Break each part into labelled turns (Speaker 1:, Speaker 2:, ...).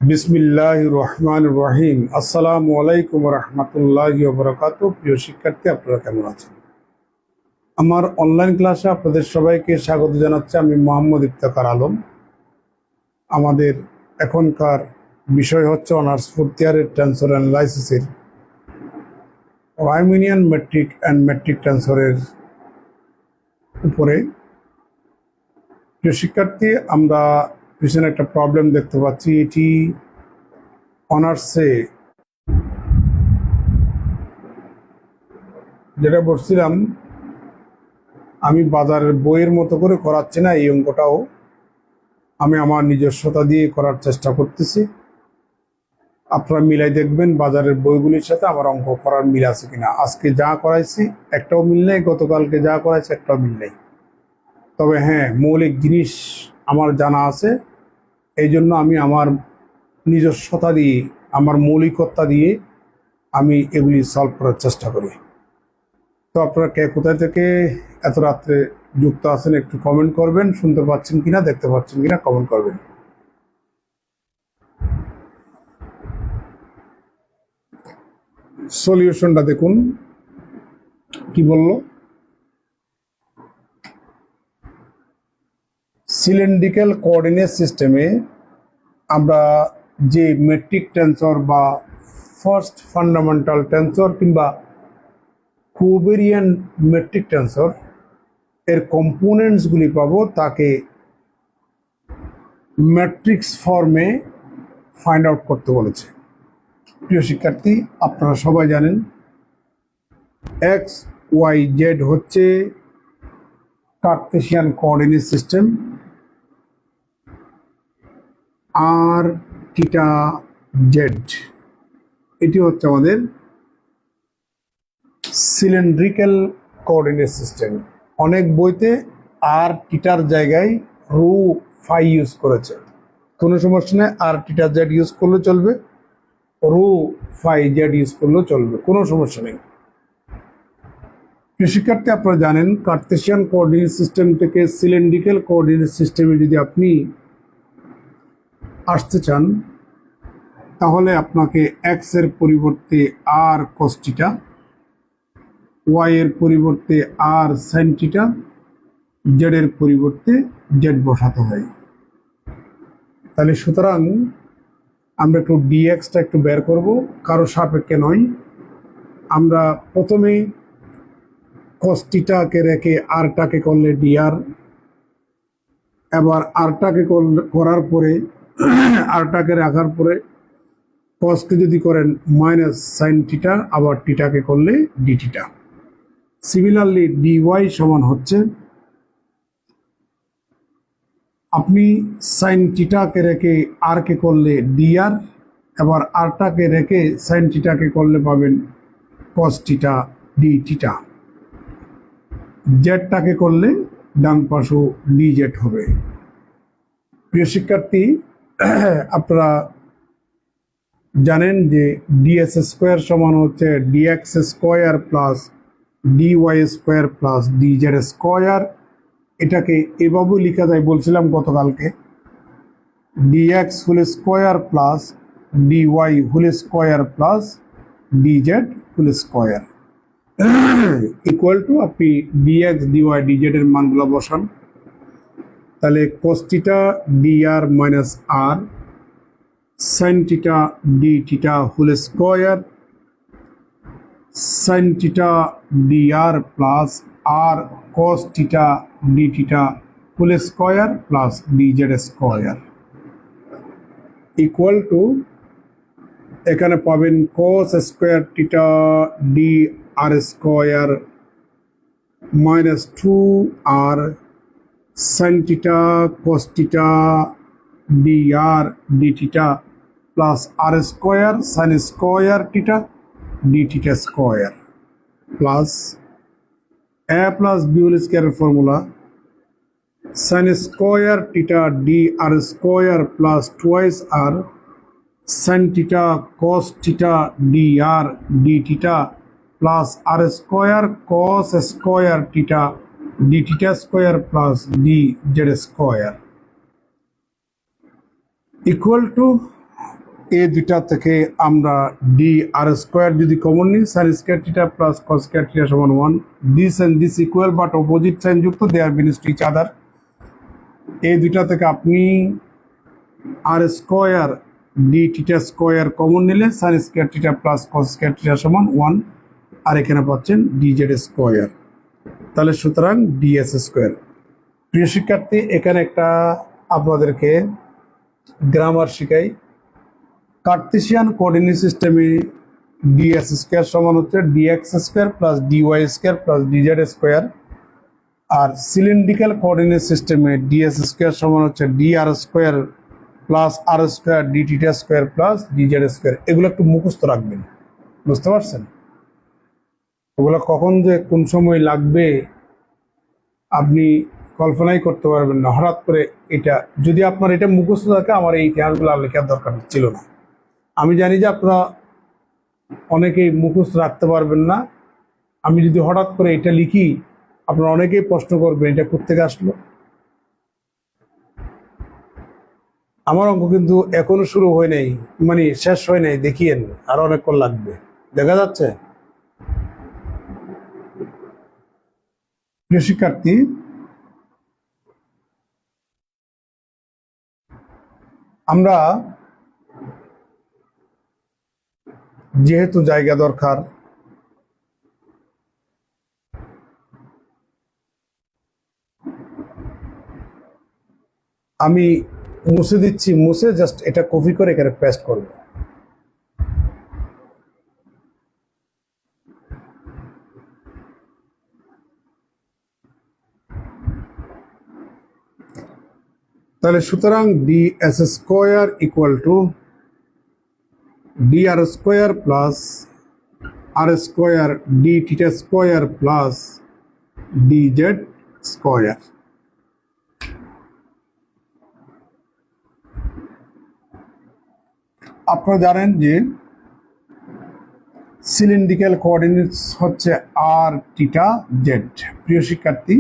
Speaker 1: বিসমিল্লাহির রহমানির রহিম। আসসালামু আলাইকুম রহমতুল্লাহি ওয়া বারাকাতুহু। প্রিয় শিক্ষার্থী, আপনারা কেমন আছেন? আমার অনলাইন ক্লাসে আপনাদের সবাইকে স্বাগত জানাচ্ছি। আমি মোহাম্মদ ইফতেখার আলম। আমাদের এখনকার বিষয় হচ্ছে অনার্স ফোর্থ ইয়ারের টেন্সর অ্যানালাইসিসের রাইমিনিয়ান মেট্রিক অ্যান্ড মেট্রিক টেন্সরের উপরে। প্রিয় শিক্ষার্থী, আমরা পিছনে একটা প্রবলেম দেখতে পাচ্ছি। এটি অনার্সে যেটা বলছিলাম, আমি বাজারের বইয়ের মতো করে করাচ্ছি না। এই অঙ্কটাও আমি আমার নিজস্বতা দিয়ে করার চেষ্টা করতেছি। আপনারা মিলাই দেখবেন বাজারের বইগুলির সাথে আমার অঙ্ক করার মিল আছে কিনা। আজকে যা করাইছি একটাও মিল নেই, গতকালকে যা করাইছি একটাও মিল নেই। তবে হ্যাঁ, মৌলিক জিনিস আমার জানা আছে। এই জন্য আমি আমার নিজস্বতা দিয়ে, আমার মৌলিকতা দিয়ে আমি এগুলি সলভ করার চেষ্টা করি। তো আপনারা কে কোথায় থেকে এত রাত্রে যুক্ত আছেন একটু কমেন্ট করবেন। শুনতে পাচ্ছেন কিনা, দেখতে পাচ্ছেন কিনা কমেন্ট করবেন। সলিউশনটা দেখুন কি বলল। সিলিন্ড্রিক্যাল কোঅর্ডিনেট সিস্টেমে আমরা যে মেট্রিক টেন্সর বা ফার্স্ট ফান্ডামেন্টাল টেন্সর কিংবা কোভেরিয়ান মেট্রিক টেন্সর এর কম্পোনেন্টসগুলি পাবো, তাকে ম্যাট্রিক্স ফর্মে ফাইন্ড আউট করতে বলেছে। প্রিয় শিক্ষার্থী, আপনারা সবাই জানেন এক্স ওয়াই জেড হচ্ছে কার্টেসিয়ান কোঅর্ডিনেট সিস্টেম। আর থিটা জেড এটি হচ্ছে আমাদের সিলিন্ড্রিক্যাল কোঅর্ডিনেট সিস্টেম। অনেক বইতে আর থিটার জায়গায় রো ফাই ইউজ করেছে। কোনো সমস্যা নেই, আর থিটা জেড ইউজ করলে চলবে, রো ফাই জেড ইউজ করলেও চলবে, কোনো সমস্যা নেই। শিক্ষার্থী, আপনারা জানেন কার্টেসিয়ান কোঅর্ডিনেট সিস্টেম থেকে সিলিন্ড্রিক্যাল কোঅর্ডিনেট সিস্টেমে যদি আপনি আসতে চান, তাহলে আপনাকে এক্স এর পরিবর্তে আর কস থিটা, ওয়াই এর পরিবর্তে আর সাইন থিটা, জেড এর পরিবর্তে জেড বসাতে হয়। তাহলে সুতরাং আমরা একটু ডিএক্সটা একটু বের করব, কারো সাপেক্ষে নয়। আমরা প্রথমেই কস থিটাকে রেখে আরটাকে করলে ডিআর, এবার আরটাকে করার পরে আরটাকে রাখার পরে কসকে যদি করেন মাইনাস সাইন থিটা, আবার থিটাকে করলে ডি থিটা। সিমিলারলি ডিওয়াই সমান হচ্ছে, আপনি সাইন থিটাকে রেখে আরকে করলে ডিআর, এবার আরটাকে রেখে সাইন থিটাকে করলে পাবেন কস থিটা ডি থিটা। জেডটাকে করলে ডান পাশও ডি জেড হবে। প্রিয় শিক্ষার্থী, আপনারা জানেন যে ডিএস স্কোয়ার সমান হচ্ছে dx square plus dy square plus DZ square. এটাকে এভাবেও লেখা যায়, বলছিলাম গতকালকে, d x whole square plus d y whole square plus d z whole square equal to, আপনি ডিএক্স ডিওয়াই ডিজেড এর মানগুলো বসান। তাহলে cos theta d r minus r sine theta d theta whole square, sine theta d r plus r cos theta d theta whole square plus DZ square equal to, এখানে পাবেন cos square theta d r square minus 2r sine theta cos theta d r d theta plus r square sine square theta d theta square plus A plus B whole স্কোয়ারের formula sine square theta d r square plus twice r sine theta cos theta d r d theta plus r square cos square theta d theta square plus d z square equal to এই দুইটা থেকে আমরা d r square যদি common নিই sine square theta plus cos square theta সমান 1, this and this equal but opposite sign যুক্ত, they are bins to each other. এই দুইটা থেকে আপনি r square d theta square common নিলে sine square theta plus cos square theta সমান 1, আর এখানে পাচ্ছেন ডি জেড স্কোয়ার। তাহলে সুতরাং ডিএস স্কোয়ার। প্রিয় শিক্ষার্থী, এখানে একটা আপনাদেরকে গ্রামার শিখাই। কার্টেসিয়ান কোঅর্ডিনেট সিস্টেমে ডিএস স্কোয়ার সমান হচ্ছে dx square plus dy square plus DZ square, আর সিলিন্ড্রিক্যাল কোঅর্ডিনেট সিস্টেমে ডিএস স্কোয়ার সমান হচ্ছে dr square plus r square d theta square plus DZ square. এগুলো একটু মুখস্থ রাখবেন, বুঝতে পারছেন? ওগুলো কখন যে কোন সময় লাগবে আপনি কল্পনাই করতে পারবেন না। হঠাৎ করে এটা যদি আপনার এটা মুখস্থ থাকে, আমার এই ইতিহাসগুলো লেখার দরকার ছিল না। আমি জানি যে আপনারা অনেকেই মুখস্থ রাখতে পারবেন না। আমি যদি হঠাৎ করে এটা লিখি, আপনারা অনেকেই প্রশ্ন করবেন এটা কোত্থেকে আসলো। আমার অঙ্ক কিন্তু এখনো শুরু হয় নাই, মানে শেষ হয় নাই, দেখিয়েন আর অনেকক্ষণ লাগবে। দেখা যাচ্ছে? প্রিয় শিক্ষার্থী, আমরা যেহেতু জায়গা দরকার, আমি মুছে দিচ্ছি, মুছে জাস্ট এটা কপি করে এখানে পেস্ট করব। তাহলে সুতরাং d s square equal to d r square plus r square d theta square plus d z square. আপনারা জানেন যে সিলিন্ড্রিক্যাল কোঅর্ডিনেটস হচ্ছে আর থিটা জেড। প্রিয় শিক্ষার্থী,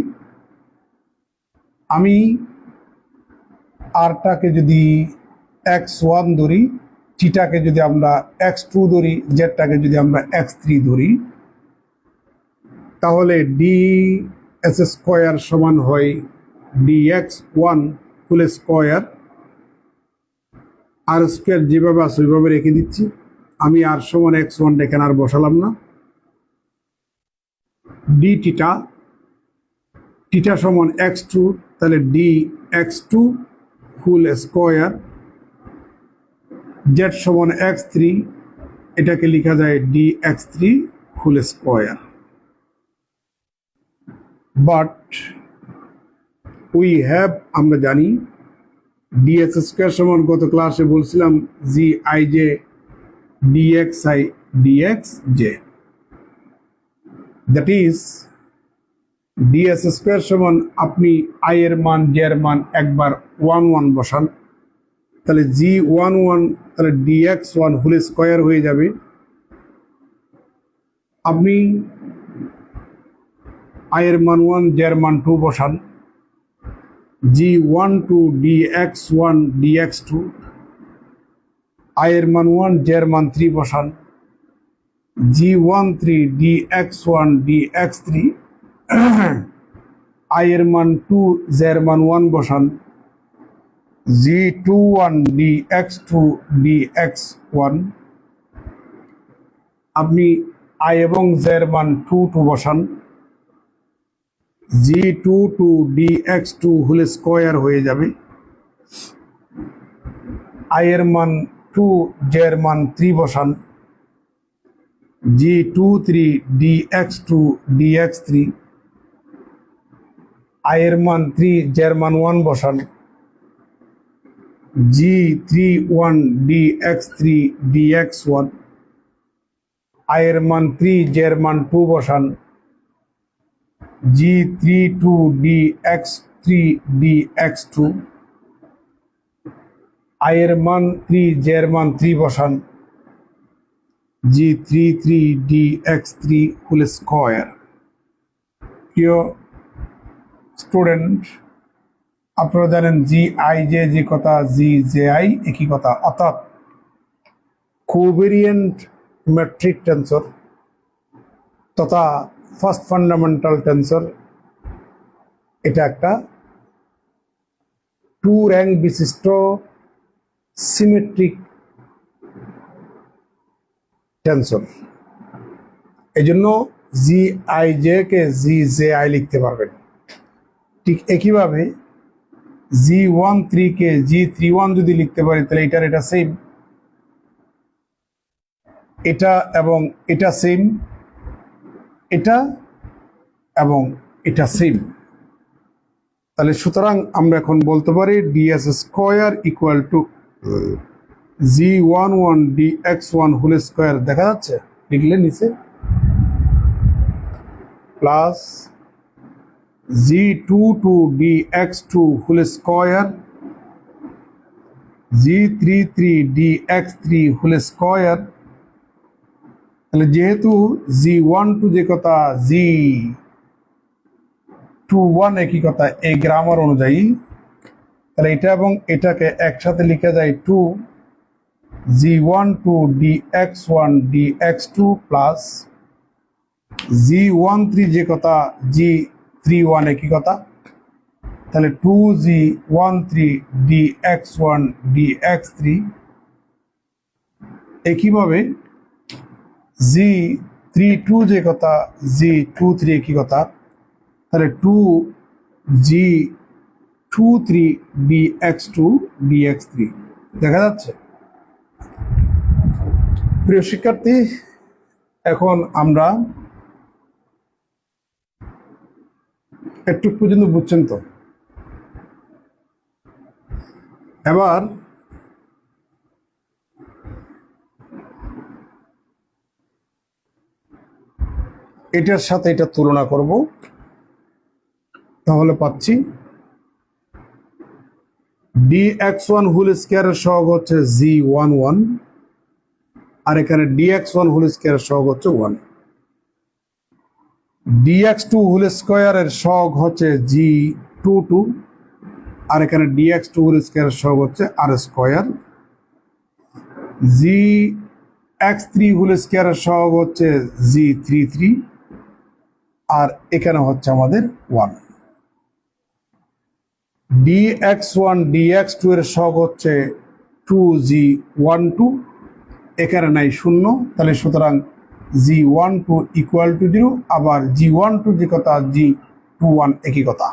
Speaker 1: আমি আরটাকে যদি x1 ধরি, থিটাকে যদি আমরা x2 ধরি, জেডটাকে যদি আমরা x3 ধরি, তাহলে ডি এস স্কোয়ার সমান হয় dx1 ফুল স্কোয়ার। আর স্কোয়ার যেভাবে আছে ওইভাবে রেখে দিচ্ছি। আমি আর সমান x1 এখানে আর বসালাম না। ডি থিটা, থিটা সমান x2, তাহলে dx2 ফুল স্কোয়ার। জেড সমান x3, এটাকে লেখা যায় dx3 full square. But we have, আমরা জানি ডিএস স্কোয়ার সমান গত ক্লাসে বলছিলাম g i j d x i d x j, that is d s square সমান আপনি আই এর মান জে এর মান একবার 1 বসান, তাহলে g1 তাহলে dx1 হোল স্কোয়ার হয়ে যাবে। আপনি আই এর মান 1 জে এর মান 2 বসান, g12 dx1 dx2, আই এর মান 1 জে এর মান 3 বসান, g13 dx1 dx3, আই এর মান 2 জে এর মান 1 বসান, g21 dx2 dx1, আপনি আই এবং জে এর মান 2 বসান, g22 dx2 হোল স্কোয়ার হয়ে যাবে। আই এর মান 2 জে এর মান 3 বসান, g23 dx2 dx3, আই এর মান 3 জে এর মান 1 বসান, g31 dx3 dx1, আই এর মান 3 জে এর মান 2 বসান, g32 dx3 dx2, আই এর মান 3 জে এর মান 3 বসান, g33 dx3 হোল স্কোয়ার। প্রিয় স্টুডেন্ট, আপনারা জানেন জি আই জে যে কথা, জি জে আই একই কথা, অর্থাৎ কোভেরিয়েন্ট মেট্রিক টেন্সর তথা ফার্স্ট ফান্ডামেন্টাল টেন্সর, এটা একটা টু র্যাঙ্ক বিশিষ্ট সিমেট্রিক টেন্সর। এই জন্য জি i J K G J I লিখতে পারবেন। ঠিক একইভাবে G13 কে G31 যদি লিখতে পারি তাহলে এটা সেম, এটা এবং এটা সেম, এটা এবং এটা সেম। তাহলে সুতরাং আমরা এখন বলতে পারি d s square equal to G11 dx1 whole square, দেখা যাচ্ছে লিখলে নিচে, plus G22 dx2 whole square, G33 dx3 whole square. তাহলে যেহেতু G12 যে কথা, G21 একই কথা এই গ্রামার অনুযায়ী, তাহলে এটা এবং এটাকে একসাথে লিখে যায় 2 G12 dx1 dx2 plus G13 যে কথা, G31 একই কথা, তাহলে 2G13 dx1 dx3। একইভাবে G32 যে কথা, G23 একই কথা, তাহলে 2G23 dx2 dx3, দেখা যাচ্ছে। প্রিয় শিক্ষার্থী, এখন আমরা একটু পর্যন্ত বুঝছেন তো? এবার এটার সাথে এটা তুলনা করব, তাহলে পাচ্ছি dx1 হোল স্কয়ারের সহগ হচ্ছে G11, আর এখানে dx1 হোল স্কয়ারের সহগ হচ্ছে 1। dx2 হোল স্কয়ারের সহগ হচ্ছে G22, আর এখানে dx2 হোল স্কয়ারের সহগ হচ্ছে r স্কয়ার। Gx3 হোল স্কয়ারের সহগ হচ্ছে G33, আর এখানে হচ্ছে আমাদের 1। dx1 dx2 এর সহগ হচ্ছে 2G12, এখানে নাই শূন্য, তাহলে সুতরাং G12 ইকুয়াল টু 0, আবার G12 যে কথা G21 একই কথা।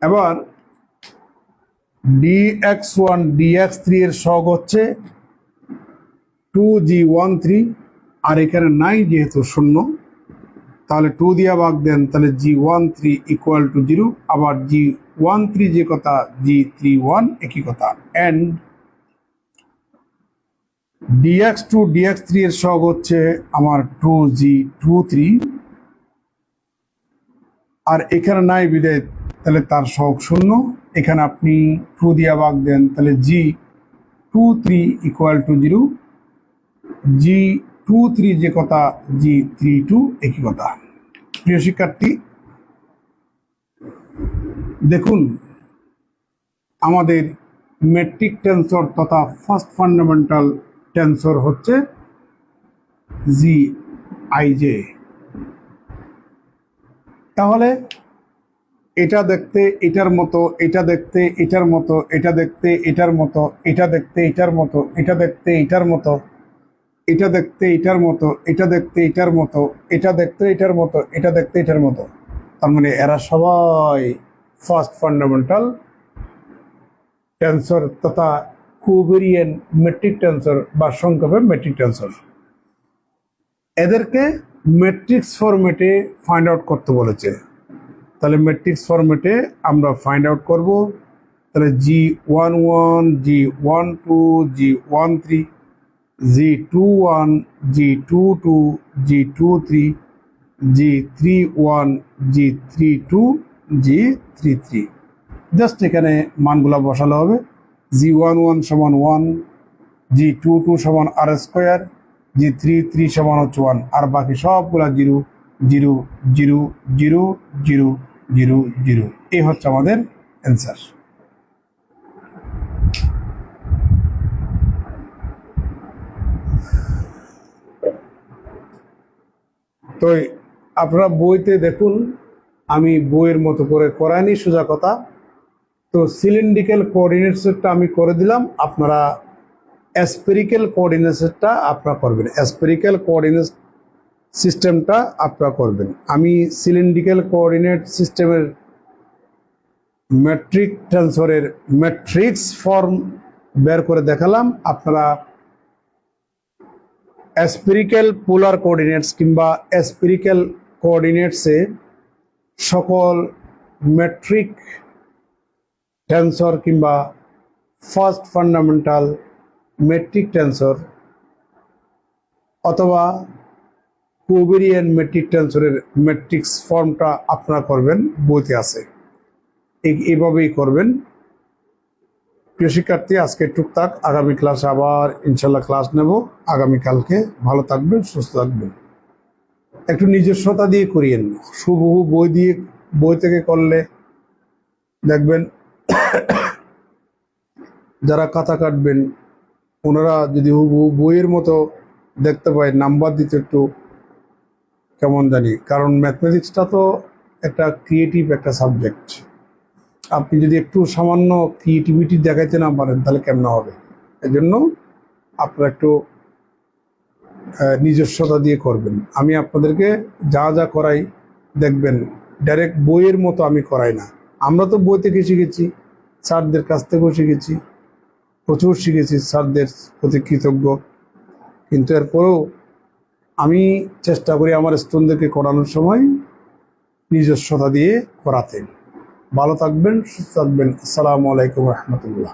Speaker 1: এবার dx1 dx3 এর সহগ হচ্ছে 2G13, আর এখানে নাই যেহেতু শূন্য, তাহলে 2 দিয়ে ভাগ দেন, তাহলে G13 ইকুয়াল টু 0, আবার G13 যে কথা G31 একই কথা। এন্ড dx2 dx3 এর সহগ হচ্ছে আমার 2G23, আর এখানে নাই বিদায়, তাহলে তার সহগ শূন্য, এখানে আপনি 2 দিয়ে ভাগ দেন, তাহলে G23 ইকুয়াল টু 0, G23 যে কথা G32 একই কথা। প্রিয় শিক্ষার্থী, দেখুন আমাদের মেট্রিক টেন্সর তথা ফার্স্ট ফান্ডামেন্টাল টেন্সর হচ্ছে জি আই জে। তাহলে এটা দেখতে এটার মতো, এটা দেখতে এটার মতো, এটা দেখতে এটার মতো, এটা দেখতে এটার মতো, এটা দেখতে এটার মতো, এটা দেখতে এটার মতো, এটা দেখতে এটার মতো, এটা দেখতে এটার মতো, এটা দেখতে এটার মতো, তার মানে এরা সবাই ফার্স্ট ফান্ডামেন্টাল টেন্সর তথা কোভেরিয়েন্ট মেট্রিক টেন্সর বা সংক্ষেপে মেট্রিক টেন্সর। এদেরকে ম্যাট্রিক্স ফরম্যাটে ফাইন্ড আউট করতে বলেছে। তাহলে ম্যাট্রিক্স ফরম্যাটে আমরা ফাইন্ড আউট করব। তাহলে G11 G12 G13 G21 G22 G23 G31 G32 G33, just এখানে মানগুলো বসালে হবে। G11 সমান 1, G22 সমান r স্কোয়ার, G33 সমান হচ্ছে 1, আর বাকি সবগুলা 0 0 0 0 0 0.00 এই হচ্ছে আমাদের অ্যান্সার। তো আপনারা বইতে দেখুন, আমি বইয়ের মতো করে করাইনি সোজা কথা। তো সিলিন্ড্রিক্যাল কোঅর্ডিনেটসটা আমি করে দিলাম, আপনারা স্ফেরিক্যাল কোঅর্ডিনেটসটা আপনারা করবেন, স্ফেরিক্যাল কোঅর্ডিনেট সিস্টেমটা আপনারা করবেন। আমি সিলিন্ড্রিক্যাল কোঅর্ডিনেট সিস্টেমের ম্যাট্রিক টেনসরের ম্যাট্রিক্স ফর্ম বের করে দেখালাম। আপনারা স্ফেরিক্যাল পোলার কোঅর্ডিনেটস কিংবা স্ফেরিক্যাল কোঅর্ডিনেটসে সকল ম্যাট্রিক টেনসর কিংবা ফার্স্ট ফান্ডামেন্টাল মেট্রিক টেনসর অথবা কোভেরিয়ান মেট্রিক টেনসরের ম্যাট্রিক্স ফর্মটা আপনারা করবেন, বইতে আছে, এইভাবেই করবেন। প্রিয় শিক্ষার্থী, আজকে টুকটাক, আগামী ক্লাসে আবার ইনশাল্লাহ ক্লাস নেব। আগামীকালকে ভালো থাকবেন, সুস্থ থাকবেন। একটু নিজস্বতা দিয়ে করিয়েন, হুবহু বই থেকে করলে দেখবেন যারা খাতা কাটবেন ওনারা যদি হুবহু বইয়ের মতো দেখতে পায়, নাম্বার দিতে একটু কেমন জানি, কারণ ম্যাথমেটিক্সটা তো একটা ক্রিয়েটিভ একটা সাবজেক্ট। আপনি যদি একটু সামান্য ক্রিয়েটিভিটি দেখাইতে না পারেন তাহলে কেমন হবে? এজন্য আপনারা একটু নিজস্বতা দিয়ে করবেন। আমি আপনাদেরকে যা যা করাই দেখবেন ডাইরেক্ট বইয়ের মতো আমি করাই না। আমরা তো বই থেকে শিখেছি, স্যারদের কাছ থেকেও শিখেছি, প্রচুর শিখেছি, স্যারদের প্রতি কৃতজ্ঞ। কিন্তু এরপরেও আমি চেষ্টা করি আমার স্টুডেন্টদেরকে করানোর সময় নিজস্বতা দিয়ে করাতে। ভালো থাকবেন, সুস্থ থাকবেন। আসসালামু আলাইকুম রহমতুল্লাহ।